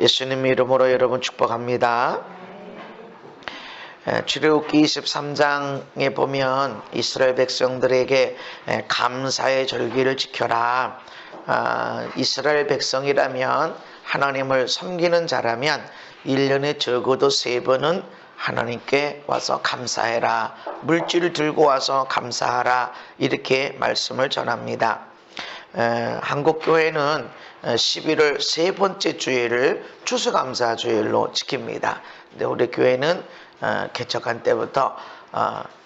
예수님 이름으로 여러분 축복합니다. 출애굽기 23장에 보면 이스라엘 백성들에게 감사의 절기를 지켜라. 이스라엘 백성이라면 하나님을 섬기는 자라면 1년에 적어도 3번은 하나님께 와서 감사해라. 물질을 들고 와서 감사하라. 이렇게 말씀을 전합니다. 한국교회는 11월 세 번째 주일을 추수감사 주일로 지킵니다. 근데 우리 교회는 개척한 때부터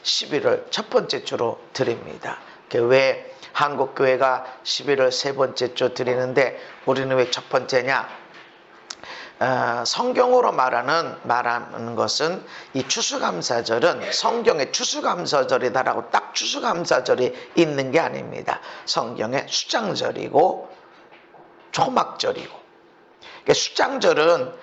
11월 첫 번째 주로 드립니다. 왜 한국교회가 11월 세 번째 주 드리는데 우리는 왜 첫 번째냐? 성경으로 말하는 것은 이 추수감사절은 성경에 추수감사절이다라고 딱 추수감사절이 있는 게 아닙니다. 성경에 수장절이고 초막절이고, 그러니까 수장절은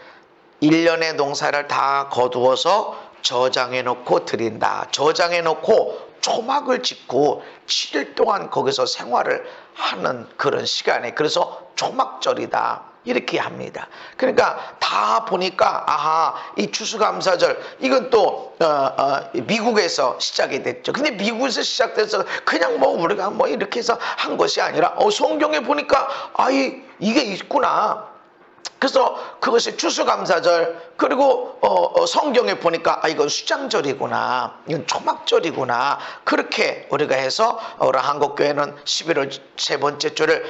1년의 농사를 다 거두어서 저장해 놓고 드린다. 저장해 놓고 초막을 짓고 7일 동안 거기서 생활을 하는 그런 시간에, 그래서 초막절이다 이렇게 합니다. 그러니까 다 보니까 이 추수감사절 이건 또 미국에서 시작이 됐죠. 근데 미국에서 시작돼서 그냥 우리가 이렇게 해서 한 것이 아니라 성경에 보니까 이게 있구나. 그래서 그것이 추수감사절, 그리고 성경에 보니까 이건 수장절이구나, 이건 초막절이구나, 그렇게 우리가 해서 우리 한국교회는 11월 세 번째 주를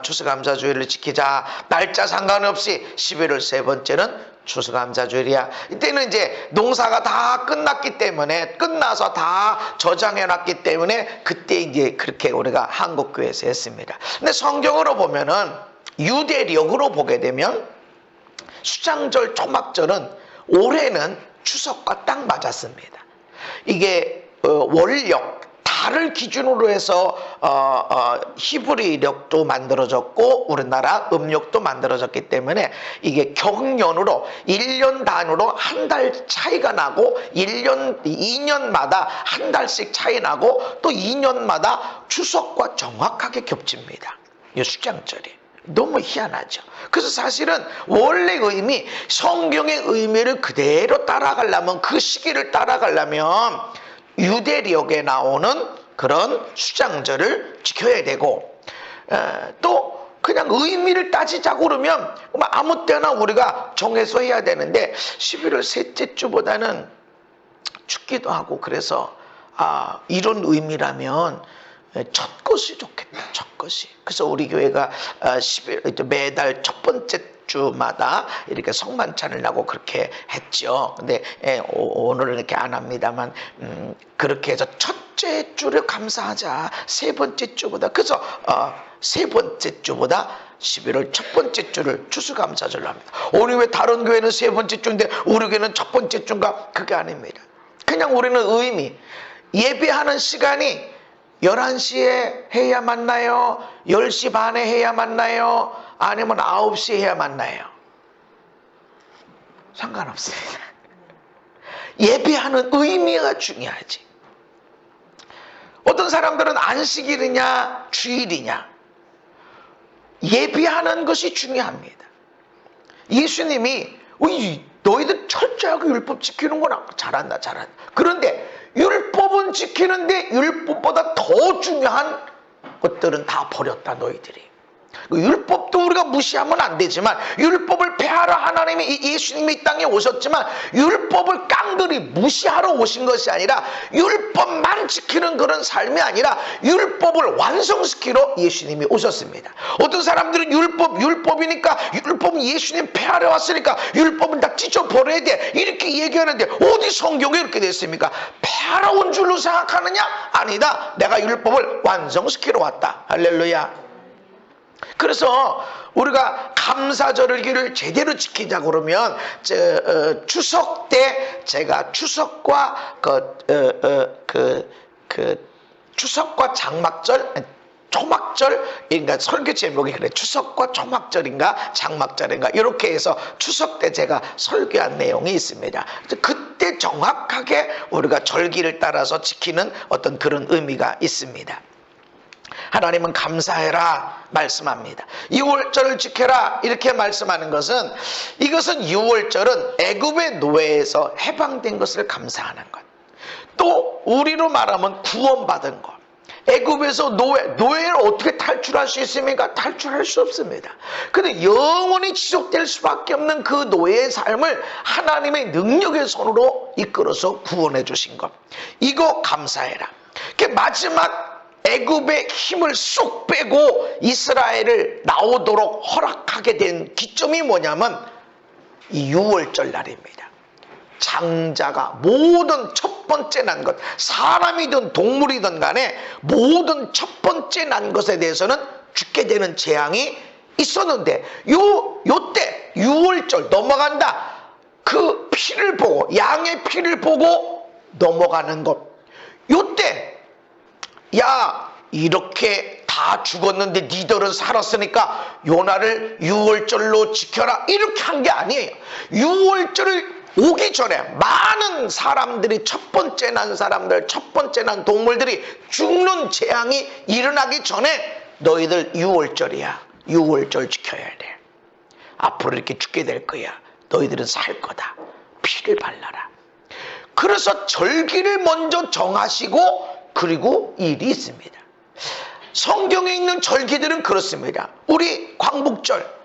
추수감사주일을 지키자. 날짜 상관없이 11월 세 번째는 추수감사주일이야. 이때는 이제 농사가 다 끝났기 때문에, 끝나서 다 저장해 놨기 때문에 그때 이제 그렇게 우리가 한국교회에서 했습니다. 근데 성경으로 보면은 유대력으로 보게 되면 수장절, 초막절은 올해는 추석과 딱 맞았습니다. 이게 월력, 달을 기준으로 해서 히브리력도 만들어졌고 우리나라 음력도 만들어졌기 때문에 이게 경년으로 1년 단위로 한 달 차이가 나고 2년마다 한 달씩 차이 나고 또 2년마다 추석과 정확하게 겹칩니다. 이 수장절이. 너무 희한하죠. 그래서 사실은 원래 의미, 성경의 의미를 그대로 따라가려면, 그 시기를 따라가려면 유대력에 나오는 그런 수장절을 지켜야 되고, 또 그냥 의미를 따지자고 그러면 아무 때나 우리가 정해서 해야 되는데 11월 셋째 주보다는 춥기도 하고, 그래서 이런 의미라면 첫 것이 좋겠다. 첫 것이. 그래서 우리 교회가 매달 첫 번째 주마다 이렇게 성만찬을 나고 그렇게 했죠. 근데 오늘은 이렇게 안 합니다만 그렇게 해서 첫째 주를 감사하자. 세 번째 주보다. 그래서 세 번째 주보다 11월 첫 번째 주를 추수감사절로 합니다. 오늘 왜 다른 교회는 세 번째 주인데 우리 교회는 첫 번째 주인가? 그게 아닙니다. 그냥 우리는 의미, 예배하는 시간이 11시에 해야 맞나요? 10시 반에 해야 맞나요? 아니면 9시에 해야 맞나요? 상관없습니다. 예배하는 의미가 중요하지. 어떤 사람들은 안식일이냐 주일이냐, 예배하는 것이 중요합니다. 예수님이 너희들 철저하게 율법 지키는구나. 잘한다. 그런데 율법은 지키는데 율법보다 더 중요한 것들은 다 버렸다 너희들이. 율법도 우리가 무시하면 안 되지만, 율법을 폐하러 하나님이, 예수님이 이 땅에 오셨지만 율법을 깡그리 무시하러 오신 것이 아니라, 율법만 지키는 그런 삶이 아니라 율법을 완성시키러 예수님이 오셨습니다. 어떤 사람들은 율법이니까, 율법은 예수님 폐하러 왔으니까 율법은 다 찢어버려야 돼 이렇게 얘기하는데, 어디 성경에 이렇게 됐습니까? 폐하러 온 줄로 생각하느냐? 아니다. 내가 율법을 완성시키러 왔다. 할렐루야. 그래서 우리가 감사절기를 제대로 지키자 그러면 추석 때 제가 추석과 추석과 장막절, 초막절, 그러니까 설교 제목이 그래. 추석과 초막절인가 장막절인가 이렇게 해서 추석 때 제가 설교한 내용이 있습니다. 그때 정확하게 우리가 절기를 따라서 지키는 어떤 그런 의미가 있습니다. 하나님은 감사해라 말씀합니다. 유월절을 지켜라 이렇게 말씀하는 것은, 이것은 유월절은 애굽의 노예에서 해방된 것을 감사하는 것, 또 우리로 말하면 구원받은 것. 애굽에서 노예를 어떻게 탈출할 수 있습니까? 탈출할 수 없습니다. 근데 영원히 지속될 수밖에 없는 그 노예의 삶을 하나님의 능력의 손으로 이끌어서 구원해 주신 것, 이거 감사해라. 마지막 애굽의 힘을 쏙 빼고 이스라엘을 나오도록 허락하게 된 기점이 뭐냐면 이 유월절 날입니다. 장자가 모든 첫 번째 난 것, 사람이든 동물이든 간에 모든 첫 번째 난 것에 대해서는 죽게 되는 재앙이 있었는데, 요때 유월절 넘어간다, 그 피를 보고, 양의 피를 보고 넘어가는 것, 요때 야 이렇게 다 죽었는데 니들은 살았으니까 요날을 유월절로 지켜라 이렇게 한 게 아니에요. 유월절을 오기 전에 많은 사람들이, 첫 번째 난 사람들, 첫 번째 난 동물들이 죽는 재앙이 일어나기 전에 너희들 유월절이야, 유월절 지켜야 돼, 앞으로 이렇게 죽게 될 거야, 너희들은 살 거다, 피를 발라라. 그래서 절기를 먼저 정하시고, 그리고 일이 있습니다. 성경에 있는 절기들은 그렇습니다. 우리 광복절,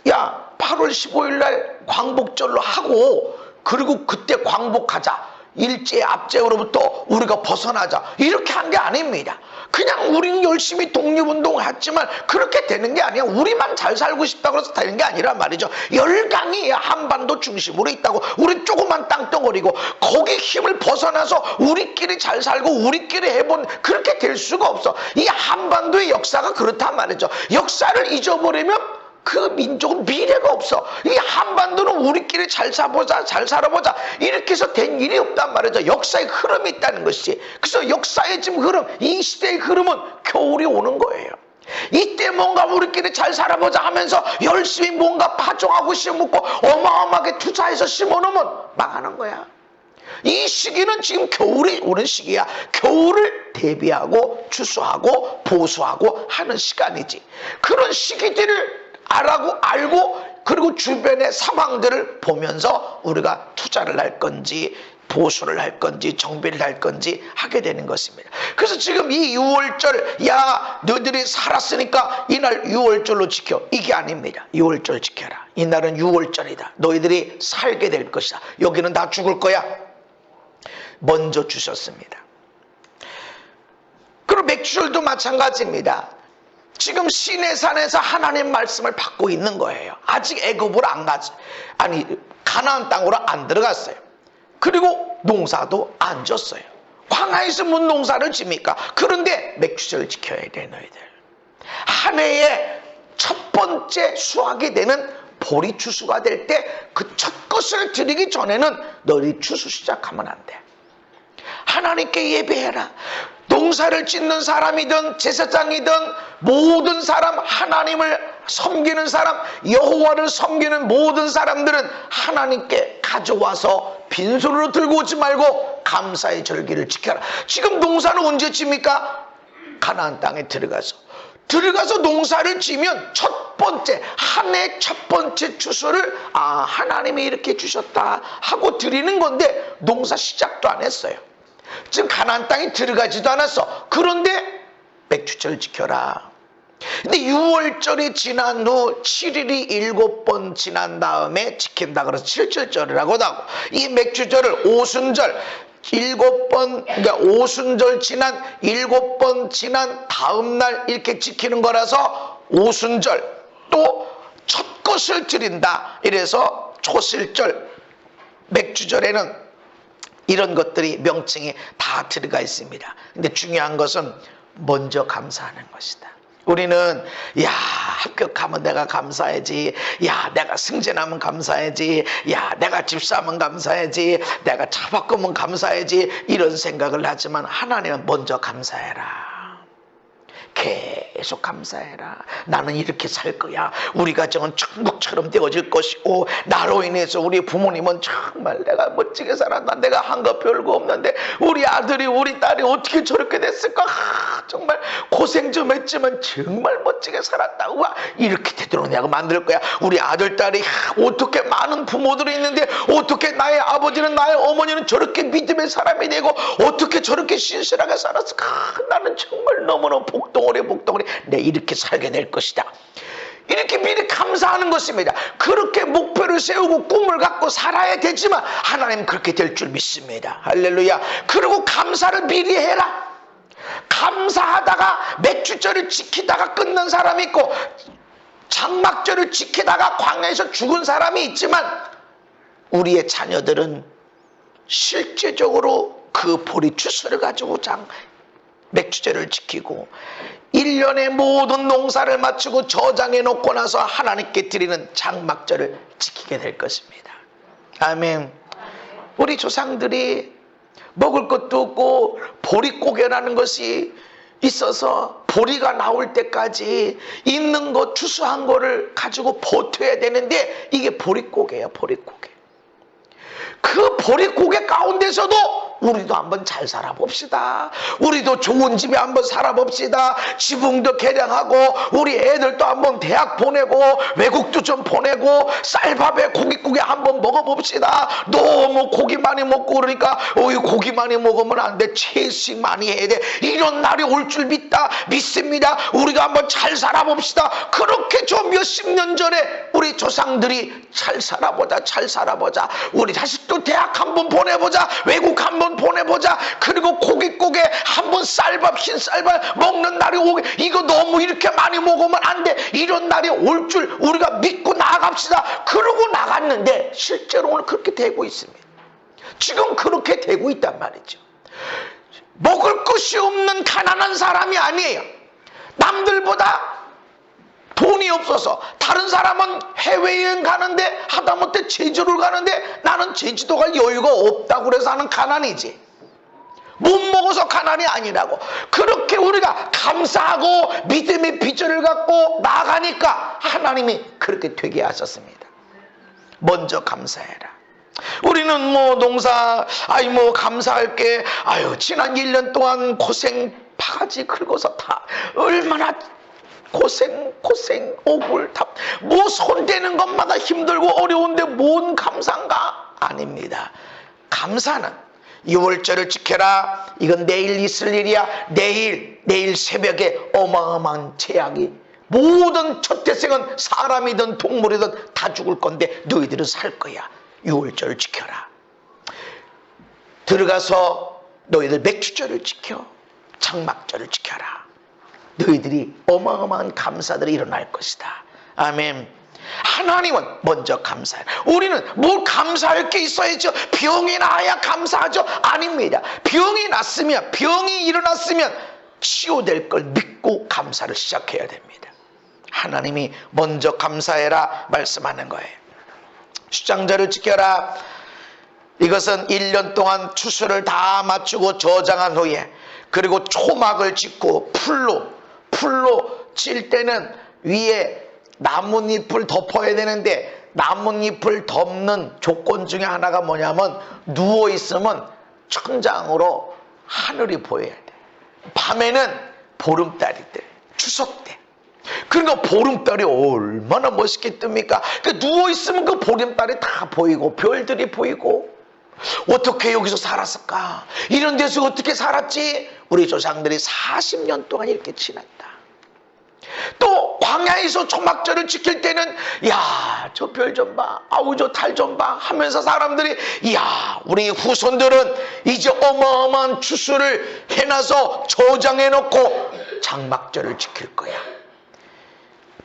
야 8월 15일 날 광복절로 하고, 그리고 그때 광복하자, 일제 압제로부터 우리가 벗어나자, 이렇게 한 게 아닙니다. 그냥 우리는 열심히 독립운동을 했지만 그렇게 되는 게 아니야. 우리만 잘 살고 싶다고 해서 되는 게 아니란 말이죠. 열강이 한반도 중심으로 있다고. 우리 조그만 땅덩어리고 거기 힘을 벗어나서 우리끼리 잘 살고 우리끼리 해본, 그렇게 될 수가 없어. 이 한반도의 역사가 그렇단 말이죠. 역사를 잊어버리면 그 민족은 미래가 없어. 이 한반도는 우리끼리 잘 살아보자, 잘 살아보자, 이렇게 해서 된 일이 없단 말이죠. 역사의 흐름이 있다는 것이. 그래서 역사의 지금 흐름, 이 시대의 흐름은 겨울이 오는 거예요. 이때 뭔가 우리끼리 잘 살아보자 하면서 열심히 뭔가 파종하고 심고 어마어마하게 투자해서 심어놓으면 망하는 거야. 이 시기는 지금 겨울이 오는 시기야. 겨울을 대비하고 추수하고 보수하고 하는 시간이지. 그런 시기들을 알고, 그리고 주변의 상황들을 보면서 우리가 투자를 할 건지 보수를 할 건지 정비를 할 건지 하게 되는 것입니다. 그래서 지금 이 유월절, 야 너희들이 살았으니까 이날 유월절로 지켜, 이게 아닙니다. 유월절 지켜라, 이날은 유월절이다, 너희들이 살게 될 것이다, 여기는 다 죽을 거야, 먼저 주셨습니다. 그리고 맥주절도 마찬가지입니다. 지금 시내산에서 하나님 말씀을 받고 있는 거예요. 아직 애굽으로 안 가지, 아니 가나안 땅으로 안 들어갔어요. 그리고 농사도 안 졌어요. 광야에서 뭔 농사를 집니까? 그런데 맥주절을 지켜야 돼. 너희들 한 해의 첫 번째 수확이 되는 보리 추수가 될 때 그 첫 것을 드리기 전에는 너희 추수 시작하면 안 돼. 하나님께 예배해라. 농사를 짓는 사람이든 제사장이든 모든 사람, 하나님을 섬기는 사람, 여호와를 섬기는 모든 사람들은 하나님께 가져와서 빈손으로 들고 오지 말고 감사의 절기를 지켜라. 지금 농사는 언제 칩니까? 가나안 땅에 들어가서 농사를 지면 첫 번째, 한 해 첫 번째 추수를 하나님이 이렇게 주셨다 하고 드리는 건데 농사 시작도 안 했어요. 지금 가나안 땅에 들어가지도 않았어. 그런데 맥주절 지켜라. 근데 6월절이 지난 후 7일이 7번 지난 다음에 지킨다 그래서 7절절이라고 하고, 이 맥주절을 오순절 7번, 그러니까 오순절 지난 7번 지난 다음 날 이렇게 지키는 거라서 오순절, 또 첫 것을 드린다 이래서 초실절, 맥주절에는 이런 것들이 명칭이 다 들어가 있습니다. 근데 중요한 것은 먼저 감사하는 것이다. 우리는 야 합격하면 내가 감사해야지, 야 내가 승진하면 감사해야지, 야 내가 집사하면 감사해야지, 내가 차 바꾸면 감사해야지, 이런 생각을 하지만 하나님은 먼저 감사해라. 계속 감사해라. 나는 이렇게 살 거야. 우리 가정은 천국처럼 되어질 것이고, 나로 인해서 우리 부모님은 정말 내가 멋지게 살았다. 내가 한 거 별거 없는데 우리 아들이 우리 딸이 어떻게 저렇게 됐을까. 정말 고생 좀 했지만 정말 멋지게 살았다. 우와, 이렇게 되도록 내가 만들 거야. 우리 아들 딸이 어떻게 많은 부모들이 있는데 어떻게 나의 아버지는 나의 어머니는 저렇게 믿음의 사람이 되고 어떻게 저렇게 신실하게 살았을까. 나는 정말 너무너무 복덩어리 내 이렇게 살게 될 것이다. 이렇게 미리 감사하는 것입니다. 그렇게 목표를 세우고 꿈을 갖고 살아야 되지만 하나님 그렇게 될 줄 믿습니다. 할렐루야. 그리고 감사를 미리 해라. 감사하다가 맥주절을 지키다가 끊는 사람이 있고 장막절을 지키다가 광야에서 죽은 사람이 있지만 우리의 자녀들은 실제적으로 그 보리 추수를 가지고 맥주절을 지키고 1년의 모든 농사를 마치고 저장해 놓고 나서 하나님께 드리는 장막절을 지키게 될 것입니다. 아멘. 우리 조상들이 먹을 것도 없고 보릿고개라는 것이 있어서 보리가 나올 때까지 있는 것 추수한 거를 가지고 버텨야 되는데 이게 보릿고개예요. 보릿고개. 그 보릿고개 가운데서도 우리도 한번 잘 살아봅시다. 우리도 좋은 집에 한번 살아봅시다. 지붕도 개량하고 우리 애들도 한번 대학 보내고 외국도 좀 보내고 쌀밥에 고깃국에 한번 먹어봅시다. 너무 고기 많이 먹고 그러니까 고기 많이 먹으면 안 돼. 채식 많이 해야 돼. 이런 날이 올 줄 믿습니다. 우리가 한번 잘 살아봅시다. 그렇게 저 몇십 년 전에 우리 조상들이 잘 살아보자. 우리 자식도 대학 한번 보내보자. 외국 한번 보내보자. 그리고 고깃국에 한번 쌀밥 흰쌀밥 먹는 날이 오게. 이거 너무 이렇게 많이 먹으면 안 돼. 이런 날이 올 줄 우리가 믿고 나아갑시다. 그러고 나갔는데 실제로 오늘 그렇게 되고 있습니다. 지금 그렇게 되고 있단 말이죠. 먹을 것이 없는 가난한 사람이 아니에요. 남들보다 돈이 없어서 다른 사람은 해외여행 가는데 하다못해 제주를 가는데 나는 제주도 갈 여유가 없다고 그래서 하는 가난이지. 못 먹어서 가난이 아니라고. 그렇게 우리가 감사하고 믿음의 비전을 갖고 나아가니까 하나님이 그렇게 되게 하셨습니다. 먼저 감사해라. 우리는 농사 감사할게. 지난 1년 동안 고생 바가지 긁어서 다 얼마나 고생 억울답 손대는 것마다 힘들고 어려운데 뭔 감사인가? 아닙니다. 감사는 6월절을 지켜라. 이건 내일 있을 일이야. 내일 새벽에 어마어마한 재앙이 모든 첫 태생은 사람이든 동물이든 다 죽을 건데 너희들은 살 거야. 6월절을 지켜라. 들어가서 너희들 맥주절을 지켜. 장막절을 지켜라. 너희들이 어마어마한 감사들이 일어날 것이다. 아멘. 하나님은 먼저 감사해. 우리는 뭘 감사할 게 있어야죠. 병이 나야 감사하죠. 아닙니다. 병이 일어났으면 치유될 걸 믿고 감사를 시작해야 됩니다. 하나님이 먼저 감사해라 말씀하는 거예요. 수장절을 지켜라. 이것은 1년 동안 추수를 다 마치고 저장한 후에 그리고 초막을 짓고 풀로 칠 때는 위에 나뭇잎을 덮어야 되는데 나뭇잎을 덮는 조건 중에 하나가 뭐냐면 누워있으면 천장으로 하늘이 보여야 돼. 밤에는 보름달이 돼. 추석 때. 그러니까 보름달이 얼마나 멋있게 뜹니까? 누워있으면 그 보름달이 다 보이고 별들이 보이고 어떻게 여기서 살았을까? 이런 데서 어떻게 살았지? 우리 조상들이 40년 동안 이렇게 지났다. 또 광야에서 초막절을 지킬 때는 저 별 좀 봐. 저 달 좀 봐. 하면서 사람들이 우리 후손들은 이제 어마어마한 추수를 해놔서 저장해놓고 장막절을 지킬 거야.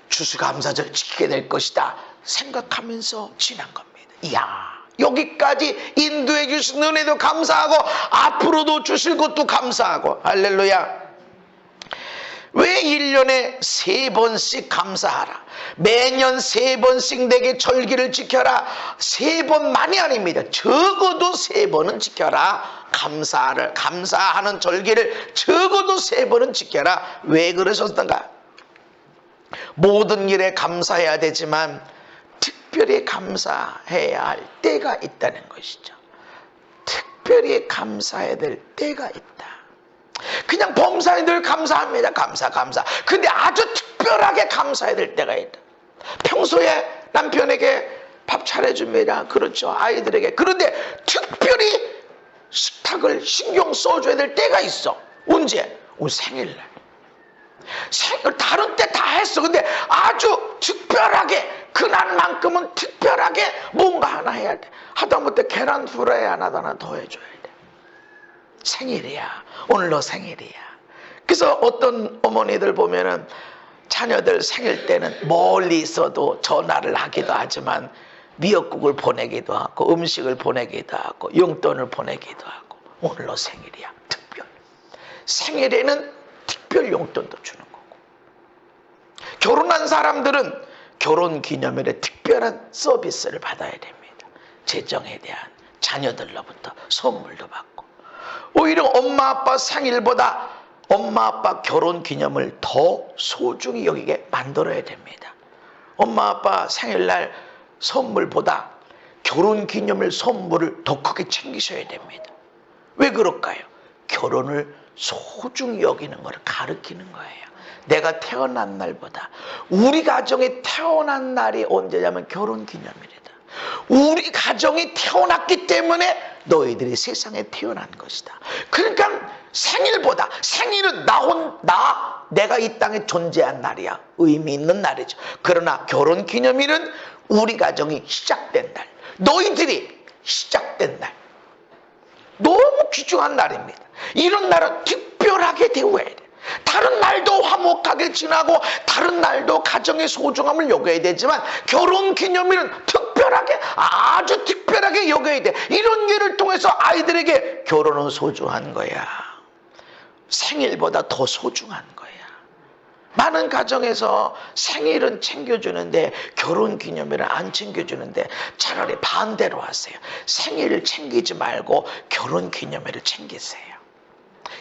추수감사절 지키게 될 것이다 생각하면서 지난 겁니다. 여기까지 인도해 주신 은혜도 감사하고 앞으로도 주실 것도 감사하고 할렐루야. 왜 1년에 3번씩 감사하라. 매년 3번씩 내게 절기를 지켜라. 3번만이 아닙니다. 적어도 3번은 지켜라. 감사하는 절기를 적어도 3번은 지켜라. 왜 그러셨던가? 모든 일에 감사해야 되지만 특별히 감사해야 할 때가 있다는 것이죠. 특별히 감사해야 될 때가 있다. 그냥 범사에 늘 감사합니다. 감사. 근데 아주 특별하게 감사해야 될 때가 있다. 평소에 남편에게 밥 차려줍니다. 그렇죠. 아이들에게. 그런데 특별히 식탁을 신경 써줘야 될 때가 있어. 언제? 우리 생일날. 다른 때 다 했어. 근데 아주 특별하게 그날만큼은 특별하게 뭔가 하나 해야 돼. 하다못해 계란 후라이 하나 더 해줘야 돼. 생일이야. 오늘 너 생일이야. 그래서 어떤 어머니들 보면은 자녀들 생일 때는 멀리 있어도 전화를 하기도 하지만 미역국을 보내기도 하고 음식을 보내기도 하고 용돈을 보내기도 하고 오늘 너 생일이야. 특별. 생일에는 특별 용돈도 주는 거고. 결혼한 사람들은 결혼기념일에 특별한 서비스를 받아야 됩니다. 재정에 대한 자녀들로부터 선물도 받고. 오히려 엄마 아빠 생일보다 엄마 아빠 결혼기념을 더 소중히 여기게 만들어야 됩니다. 엄마 아빠 생일날 선물보다 결혼기념일 선물을 더 크게 챙기셔야 됩니다. 왜 그럴까요? 결혼을 소중히 여기는 걸 가르치는 거예요. 내가 태어난 날보다 우리 가정이 태어난 날이 언제냐면 결혼기념일이다. 우리 가정이 태어났기 때문에 너희들이 세상에 태어난 것이다. 그러니까 생일보다 생일은 내가 이 땅에 존재한 날이야. 의미 있는 날이죠. 그러나 결혼기념일은 우리 가정이 시작된 날, 너희들이 시작된 날, 너무 귀중한 날입니다. 이런 날은 특별하게 대우해야 돼. 다른 날도 화목하게 지나고 다른 날도 가정의 소중함을 여겨야 되지만 결혼기념일은 특별하게, 아주 특별하게 여겨야 돼. 이런 일을 통해서 아이들에게 결혼은 소중한 거야. 생일보다 더 소중한 거야. 많은 가정에서 생일은 챙겨주는데 결혼기념일은 안 챙겨주는데 차라리 반대로 하세요. 생일을 챙기지 말고 결혼기념일을 챙기세요.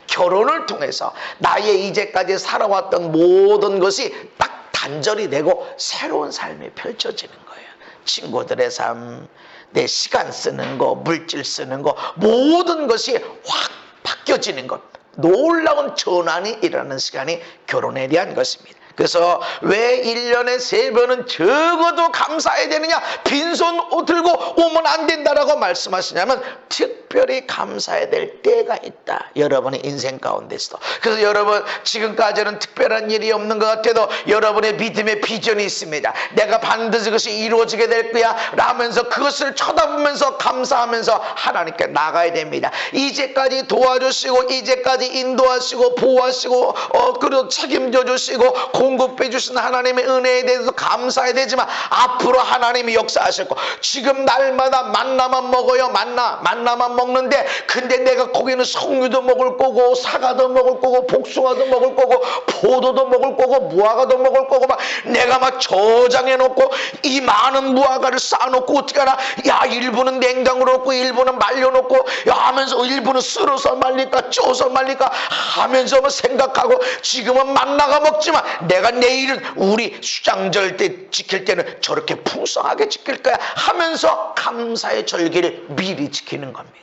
결혼을 통해서 나의 이제까지 살아왔던 모든 것이 딱 단절이 되고 새로운 삶이 펼쳐지는 거예요. 친구들의 삶, 내 시간 쓰는 거, 물질 쓰는 거, 모든 것이 확 바뀌어지는 것. 놀라운 전환이 일어나는 시간이 결혼에 대한 것입니다. 그래서 왜 1년에 3번은 적어도 감사해야 되느냐? 빈손 들고 오면 안 된다라고 말씀하시냐면 특별히 감사해야 될 때가 있다. 여러분의 인생 가운데서도. 그래서 여러분 지금까지는 특별한 일이 없는 것 같아도 여러분의 믿음의 비전이 있습니다. 내가 반드시 그것이 이루어지게 될 거야 라면서 그것을 쳐다보면서 감사하면서 하나님께 나가야 됩니다. 이제까지 도와주시고 이제까지 인도하시고 보호하시고 그리고 책임져 주시고 공급해 주신 하나님의 은혜에 대해서 감사해야 되지만 앞으로 하나님이 역사하실 거. 지금 날마다 만나만 먹어요. 만나만 먹는데 근데 내가 거기는 석류도 먹을 거고 사과도 먹을 거고 복숭아도 먹을 거고 포도도 먹을 거고 무화과도 먹을 거고 막 내가 막 저장해 놓고 이 많은 무화과를 쌓아놓고 어떻게 하나 야 일부는 냉장고로 놓고 일부는 말려놓고 야 하면서 일부는 쓸어서 말릴까 쪄서 말릴까 하면서 생각하고 지금은 만나가 먹지만 내가 내일은 우리 수장절 때 지킬 때는 저렇게 풍성하게 지킬 거야 하면서 감사의 절기를 미리 지키는 겁니다.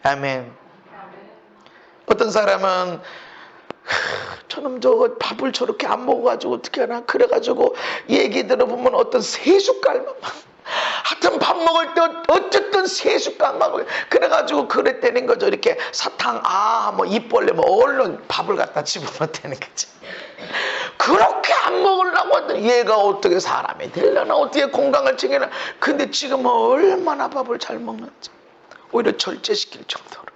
아멘. 어떤 사람은 저놈 저거 밥을 저렇게 안 먹어가지고 어떻게 하나 그래가지고 얘기 들어보면 어떤 세 숟갈만 하여튼 밥 먹을 때 어쨌든 세 숟갈만 먹어요. 그래가지고 그랬다는 거죠. 이렇게 사탕 뭐 입벌레 얼른 밥을 갖다 집어넣다는 거지. 그렇게 안 먹으려고 하더니 얘가 어떻게 사람이 되려나 어떻게 건강을 챙기나. 근데 지금은 얼마나 밥을 잘 먹는지 오히려 절제시킬 정도로.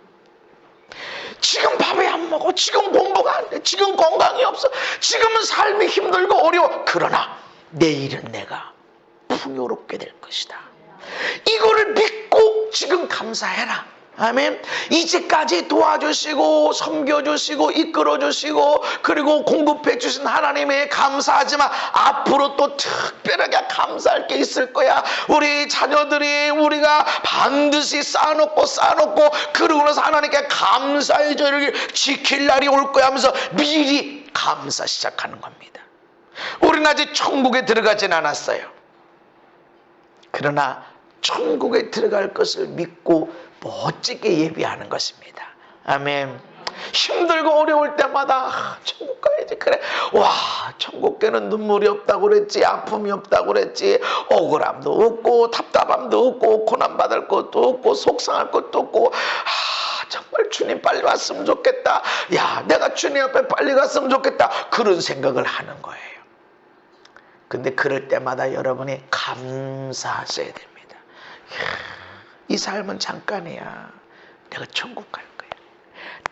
지금 밥에 안 먹어. 지금 공부가 안 돼. 지금 건강이 없어. 지금은 삶이 힘들고 어려워. 그러나 내일은 내가 풍요롭게 될 것이다. 이거를 믿고 지금 감사해라. 아멘. 이제까지 도와주시고 섬겨주시고 이끌어주시고 그리고 공급해 주신 하나님에 감사하지만 앞으로 또 특별하게 감사할 게 있을 거야. 우리 자녀들이 우리가 반드시 쌓아놓고 그러고 나서 하나님께 감사의 절을 지킬 날이 올 거야 하면서 미리 감사 시작하는 겁니다. 우리는 아직 천국에 들어가진 않았어요. 그러나 천국에 들어갈 것을 믿고 멋지게 예비하는 것입니다. 아멘. 힘들고 어려울 때마다 천국 가야지. 그래, 와, 천국 가는 눈물이 없다고 그랬지, 아픔이 없다고 그랬지, 억울함도 없고 답답함도 없고 고난받을 것도 없고 속상할 것도 없고, 정말 주님 빨리 왔으면 좋겠다, 야 내가 주님 앞에 빨리 갔으면 좋겠다, 그런 생각을 하는 거예요. 근데 그럴 때마다 여러분이 감사하셔야 됩니다. 이 삶은 잠깐이야. 내가 천국 갈 거야.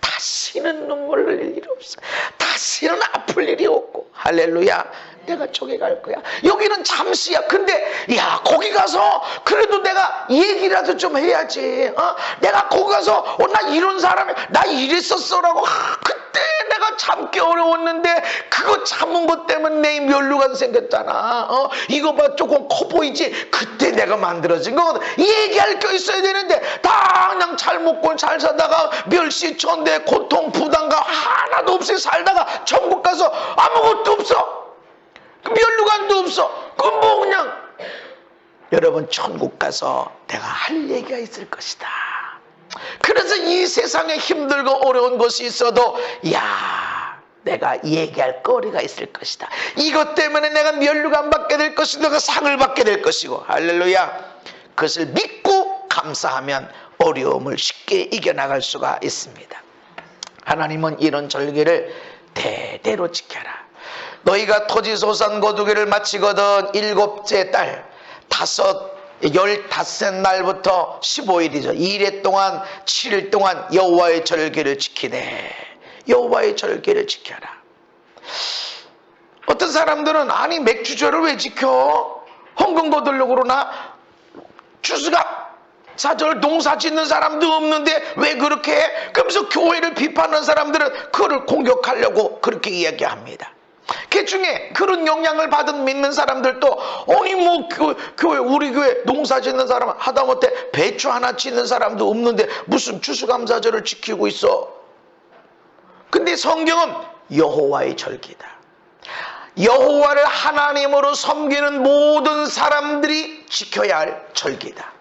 다시는 눈물 흘릴 일이 없어. 다시는 아플 일이 없고. 할렐루야. 내가 저기 갈 거야. 여기는 잠시야. 근데 야 거기 가서 그래도 내가 얘기라도 좀 해야지. 내가 거기 가서 나 이런 사람이 나 이랬었어라고. 그때 내가 참기 어려웠는데 그거 참은 것 때문에 내 면류관 생겼잖아. 이거 봐 조금 커 보이지. 그때 내가 만들어진 거거든. 얘기할 게 있어야 되는데 다 그냥 잘 먹고 잘 살다가 멸시천대 고통 부담감 하나도 없이 살다가 천국 가서 아무것도 없어. 면류관도 없어. 그럼 뭐 그냥. 여러분 천국 가서 내가 할 얘기가 있을 것이다. 그래서 이 세상에 힘들고 어려운 것이 있어도 야 내가 얘기할 거리가 있을 것이다. 이것 때문에 내가 면류관 받게 될 것이고 내가 상을 받게 될 것이고. 할렐루야. 그것을 믿고 감사하면 어려움을 쉽게 이겨나갈 수가 있습니다. 하나님은 이런 절기를 대대로 지켜라. 너희가 토지소산 거두기를 마치거든 7째 달 15날부터 15일이죠. 2일 동안 7일 동안 여호와의 절기를 지키네. 여호와의 절기를 지켜라. 어떤 사람들은 아니 맥주절을 왜 지켜? 헌금 거두려고 그러나? 추수감사절 농사 짓는 사람도 없는데 왜 그렇게 해? 그러면서 교회를 비판하는 사람들은 그를 공격하려고 그렇게 이야기합니다. 그 중에 그런 영향을 받은 믿는 사람들도 아니 뭐 교회 우리 교회 농사 짓는 사람 하다못해 배추 하나 짓는 사람도 없는데 무슨 추수감사절을 지키고 있어. 근데 성경은 여호와의 절기다. 여호와를 하나님으로 섬기는 모든 사람들이 지켜야 할 절기다.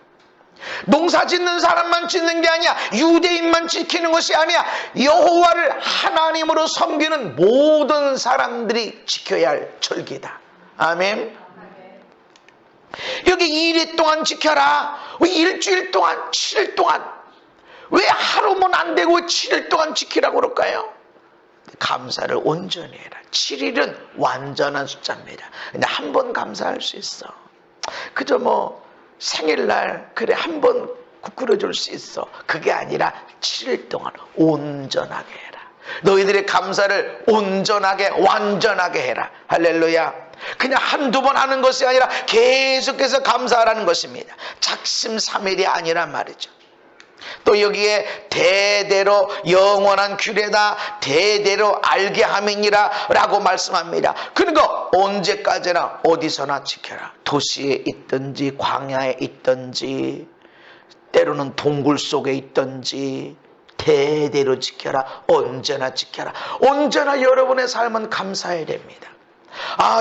농사 짓는 사람만 짓는 게 아니야. 유대인만 지키는 것이 아니야. 여호와를 하나님으로 섬기는 모든 사람들이 지켜야 할 절기다. 아멘. 여기 2일 동안 지켜라. 왜 일주일 동안 7일 동안 왜 하루면 안 되고 7일 동안 지키라고 그럴까요? 감사를 온전히 해라. 7일은 완전한 숫자입니다. 근데 한 번 감사할 수 있어. 그저 뭐 생일날 그래 한 번 구꾸려줄 수 있어. 그게 아니라 7일 동안 온전하게 해라. 너희들의 감사를 온전하게 완전하게 해라. 할렐루야. 그냥 한두 번 하는 것이 아니라 계속해서 감사하라는 것입니다. 작심삼일이 아니란 말이죠. 또 여기에 대대로 영원한 규례다, 대대로 알게 함이니라 라고 말씀합니다. 그러니까 언제까지나 어디서나 지켜라. 도시에 있든지 광야에 있든지 때로는 동굴 속에 있든지 대대로 지켜라. 언제나 지켜라. 언제나 여러분의 삶은 감사해야 됩니다.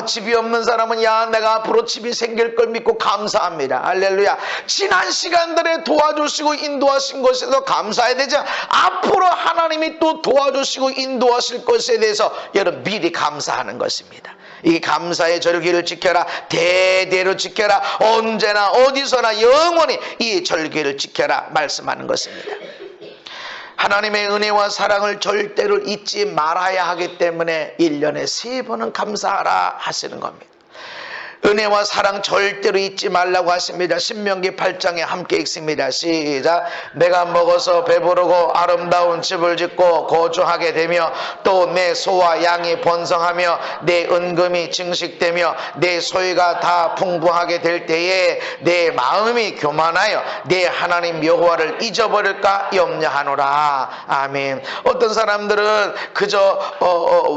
집이 없는 사람은 야 내가 앞으로 집이 생길 걸 믿고 감사합니다. 할렐루야. 지난 시간들에 도와주시고 인도하신 것에도 감사해야 되죠. 앞으로 하나님이 또 도와주시고 인도하실 것에 대해서 여러분 미리 감사하는 것입니다. 이 감사의 절기를 지켜라. 대대로 지켜라. 언제나 어디서나 영원히 이 절기를 지켜라 말씀하는 것입니다. 하나님의 은혜와 사랑을 절대로 잊지 말아야 하기 때문에 1년에 3번은 감사하라 하시는 겁니다. 은혜와 사랑 절대로 잊지 말라고 하십니다. 신명기 8장에 함께 읽습니다. 시작. 내가 먹어서 배부르고 아름다운 집을 짓고 거주하게 되며 또 내 소와 양이 번성하며 내 은금이 증식되며 내 소유가 다 풍부하게 될 때에 내 마음이 교만하여 내 하나님 여호와를 잊어버릴까 염려하노라. 아멘. 어떤 사람들은 그저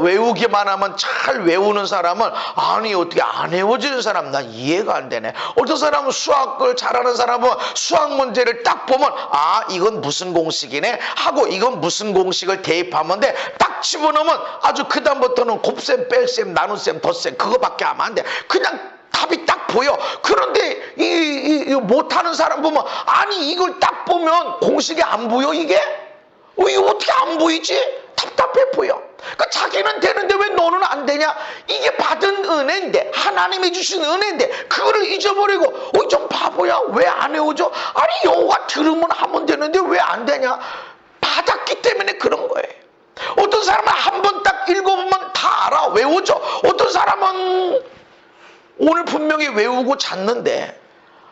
외우기만 하면 잘 외우는 사람은 아니 어떻게 안 외워지는 사람 난 이해가 안 되네. 어떤 사람은 수학을 잘하는 사람은 수학 문제를 딱 보면 아 이건 무슨 공식이네 하고 이건 무슨 공식을 대입하면 돼. 딱 집어넣으면 아주 그 다음부터는 곱셈 뺄셈 나눗셈 덧셈 그거밖에 하면 안 돼. 그냥 답이 딱 보여. 그런데 이 못하는 사람 보면 아니 이걸 딱 보면 공식이 안 보여 이게? 이거 어떻게 안 보이지? 답답해 보여. 그러니까 자기는 되는데 왜 너는 안 되냐? 이게 받은 은혜인데 하나님이 주신 은혜인데 그거를 잊어버리고 좀 바보야 왜 안 외우죠? 아니 여호와 들으면 하면 되는데 왜 안 되냐? 받았기 때문에 그런 거예요. 어떤 사람은 한 번 딱 읽어보면 다 알아 외우죠. 어떤 사람은 오늘 분명히 외우고 잤는데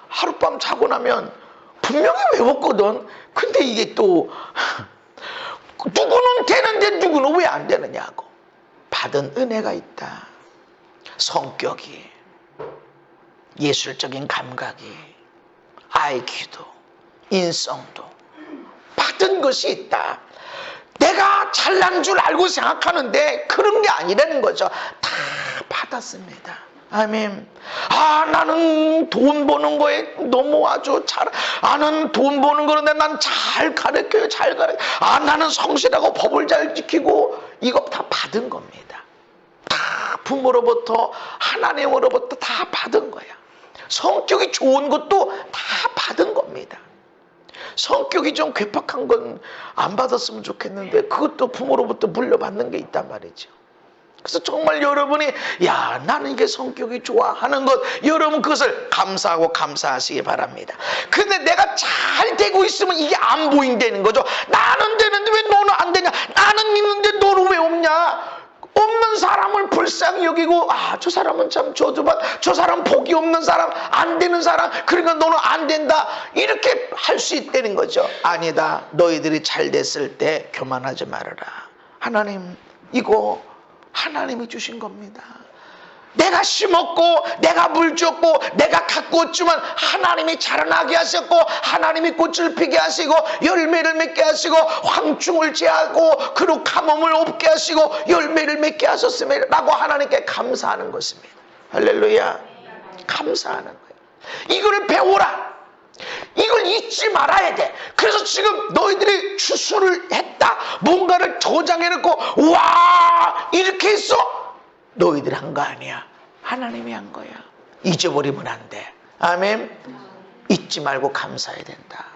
하룻밤 자고 나면 분명히 외웠거든. 근데 이게 또 누구는 되는데 누구는 왜 안 되느냐고. 받은 은혜가 있다. 성격이, 예술적인 감각이, IQ도, 인성도 받은 것이 있다. 내가 잘난 줄 알고 생각하는데 그런 게 아니라는 거죠. 다 받았습니다. 아멘. 아 나는 돈 버는 거에 너무 아주 잘 나는 돈 버는 거는데 난 잘 가르쳐요. 잘 가르쳐. 아 나는 성실하고 법을 잘 지키고 이거 다 받은 겁니다. 다 부모로부터 하나님으로부터 다 받은 거야. 성격이 좋은 것도 다 받은 겁니다. 성격이 좀 괴팍한 건 안 받았으면 좋겠는데 그것도 부모로부터 물려받는 게 있단 말이죠. 그래서 정말 여러분이 야 나는 이게 성격이 좋아 하는 것 여러분 그것을 감사하고 감사하시기 바랍니다. 근데 내가 잘 되고 있으면 이게 안 보인다는 거죠. 나는 되는데 왜 너는 안 되냐? 나는 있는데 너는 왜 없냐? 없는 사람을 불쌍히 여기고 아 저 사람은 참 저 사람 복이 없는 사람 안 되는 사람 그러니까 너는 안 된다 이렇게 할 수 있다는 거죠. 아니다. 너희들이 잘 됐을 때 교만하지 말아라. 하나님 이거 하나님이 주신 겁니다. 내가 심었고 내가 물 줬고 내가 가꾸었지만 하나님이 자라나게 하셨고 하나님이 꽃을 피게 하시고 열매를 맺게 하시고 황충을 제하고 그로 가뭄을 없게 하시고 열매를 맺게 하셨음에 라고 하나님께 감사하는 것입니다. 할렐루야. 감사하는 거예요. 이거를 배워라. 이걸 잊지 말아야 돼. 그래서 지금 너희들이 추수를 했다. 뭔가를 저장해놓고 와 이렇게 했어. 너희들이 한 거 아니야. 하나님이 한 거야. 잊어버리면 안 돼. 아멘. 잊지 말고 감사해야 된다.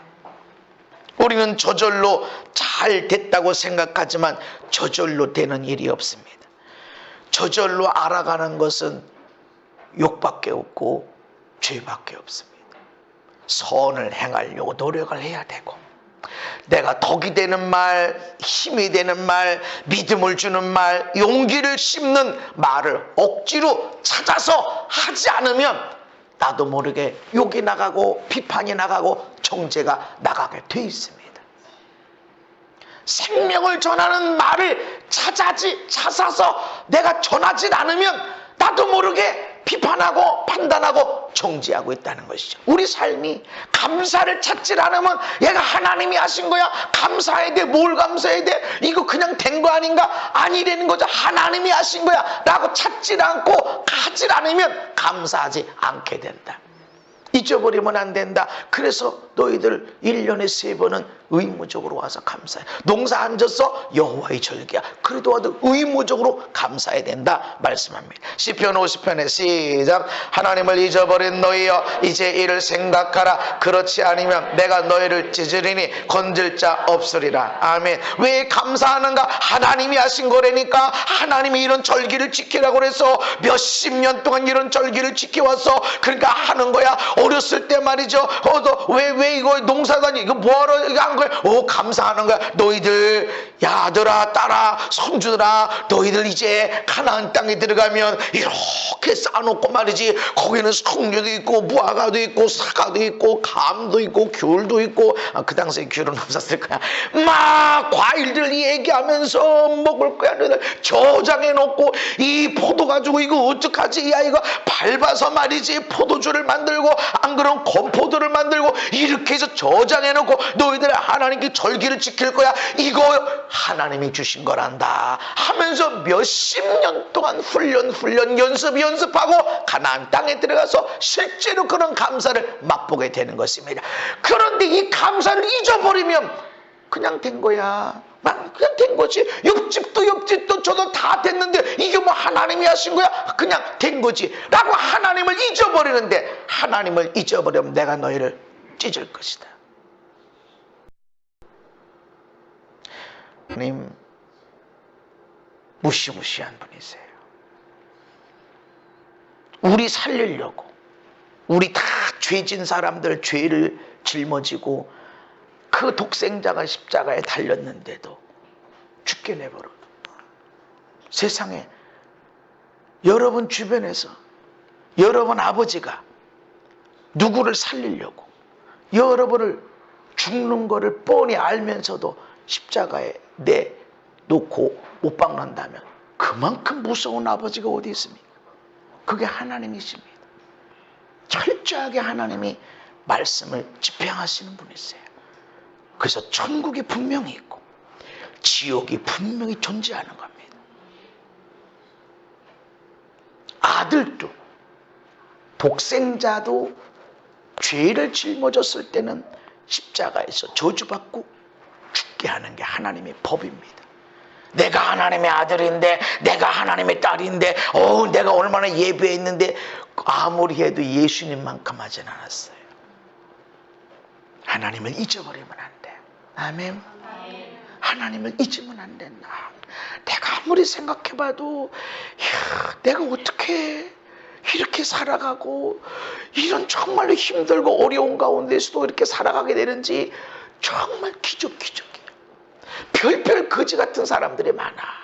우리는 저절로 잘 됐다고 생각하지만 저절로 되는 일이 없습니다. 저절로 알아가는 것은 욕밖에 없고 죄밖에 없습니다. 선을 행하려고 노력을 해야 되고 내가 덕이 되는 말, 힘이 되는 말, 믿음을 주는 말, 용기를 씹는 말을 억지로 찾아서 하지 않으면 나도 모르게 욕이 나가고 비판이 나가고 정죄가 나가게 돼 있습니다. 생명을 전하는 말을 찾아서 내가 전하지 않으면 나도 모르게 비판하고 판단하고 정죄하고 있다는 것이죠. 우리 삶이 감사를 찾지 않으면 얘가 하나님이 하신 거야. 감사해야 돼. 뭘 감사해야 돼? 이거 그냥 된 거 아닌가? 아니라는 거죠. 하나님이 하신 거야 라고 찾지 않고 가지 않으면 감사하지 않게 된다. 잊어버리면 안 된다. 그래서 너희들 1년에 3번은 의무적으로 와서 감사해. 농사 안 졌어? 여호와의 절기야. 그래도 와도 의무적으로 감사해야 된다 말씀합니다. 시편 50편에 시작. 하나님을 잊어버린 너희여 이제 이를 생각하라. 그렇지 않으면 내가 너희를 찢으리니 건질 자 없으리라. 아멘. 왜 감사하는가? 하나님이 하신 거라니까. 하나님이 이런 절기를 지키라고 그래서 몇십 년 동안 이런 절기를 지켜왔어. 그러니까 하는 거야. 어렸을 때 말이죠. 왜 이거 농사다니 이거 뭐하러 안 거야. 감사하는 거야. 너희들 야 아들아 딸아 손주들아 너희들 이제 가나안 땅에 들어가면 이렇게 쌓아놓고 말이지. 거기는 석류도 있고 무화과도 있고 사과도 있고 감도 있고 귤도 있고 그 당시에 귤은 없었을 거야. 막 과일들 얘기하면서 먹을 거야. 너희들 저장해 놓고 이 포도 가지고 이거 어떡하지? 야 이거 밟아서 말이지 포도주를 만들고 안 그러면 건포도를 만들고 이렇게 해서 저장해 놓고 너희들 하나님께 절기를 지킬 거야. 이거 하나님이 주신 거란다 하면서 몇십 년 동안 훈련 연습하고 가나안 땅에 들어가서 실제로 그런 감사를 맛보게 되는 것입니다. 그런데 이 감사를 잊어버리면 그냥 된 거야. 그냥 된 거지. 옆집도 저도 다 됐는데 이게 뭐 하나님이 하신 거야? 그냥 된 거지 라고 하나님을 잊어버리는데, 하나님을 잊어버리면 내가 너희를 찢을 것이다. 하나님 무시무시한 분이세요. 우리 살리려고 우리 다 죄진 사람들 죄를 짊어지고 그 독생자가 십자가에 달렸는데도 죽게 내버려. 세상에 여러분 주변에서 여러분 아버지가 누구를 살리려고 여러분을 죽는 거를 뻔히 알면서도 십자가에 내놓고 못 박는다면 그만큼 무서운 아버지가 어디 있습니까? 그게 하나님이십니다. 철저하게 하나님이 말씀을 집행하시는 분이세요. 그래서 천국이 분명히 있고 지옥이 분명히 존재하는 겁니다. 아들도 독생자도 죄를 짊어졌을 때는 십자가에서 저주받고 죽게 하는 게 하나님의 법입니다. 내가 하나님의 아들인데 내가 하나님의 딸인데 내가 얼마나 예배했는데 아무리 해도 예수님만큼 하진 않았어요. 하나님을 잊어버리면 안 돼. 아멘. 하나님을 잊으면 안 된다. 내가 아무리 생각해봐도 내가 어떻게 이렇게 살아가고 이런 정말로 힘들고 어려운 가운데서도 이렇게 살아가게 되는지 정말 기적이에요. 별별 거지 같은 사람들이 많아.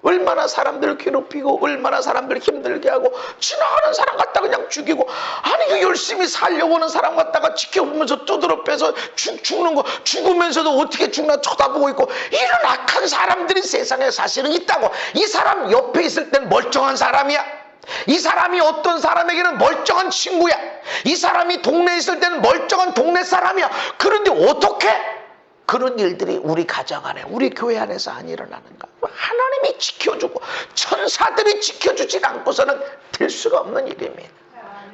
얼마나 사람들을 괴롭히고 얼마나 사람들을 힘들게 하고 지나가는 사람 갖다 그냥 죽이고, 아니 그 열심히 살려고 하는 사람 갖다가 지켜보면서 두드러 빼서 죽는 거, 죽으면서도 어떻게 죽나 쳐다보고 있고, 이런 악한 사람들이 세상에 사실은 있다고. 이 사람 옆에 있을 땐 멀쩡한 사람이야. 이 사람이 어떤 사람에게는 멀쩡한 친구야. 이 사람이 동네에 있을 때는 멀쩡한 동네 사람이야. 그런데 어떻게 그런 일들이 우리 가정 안에, 우리 교회 안에서 안 일어나는가? 하나님이 지켜주고 천사들이 지켜주지 않고서는 될 수가 없는 일입니다.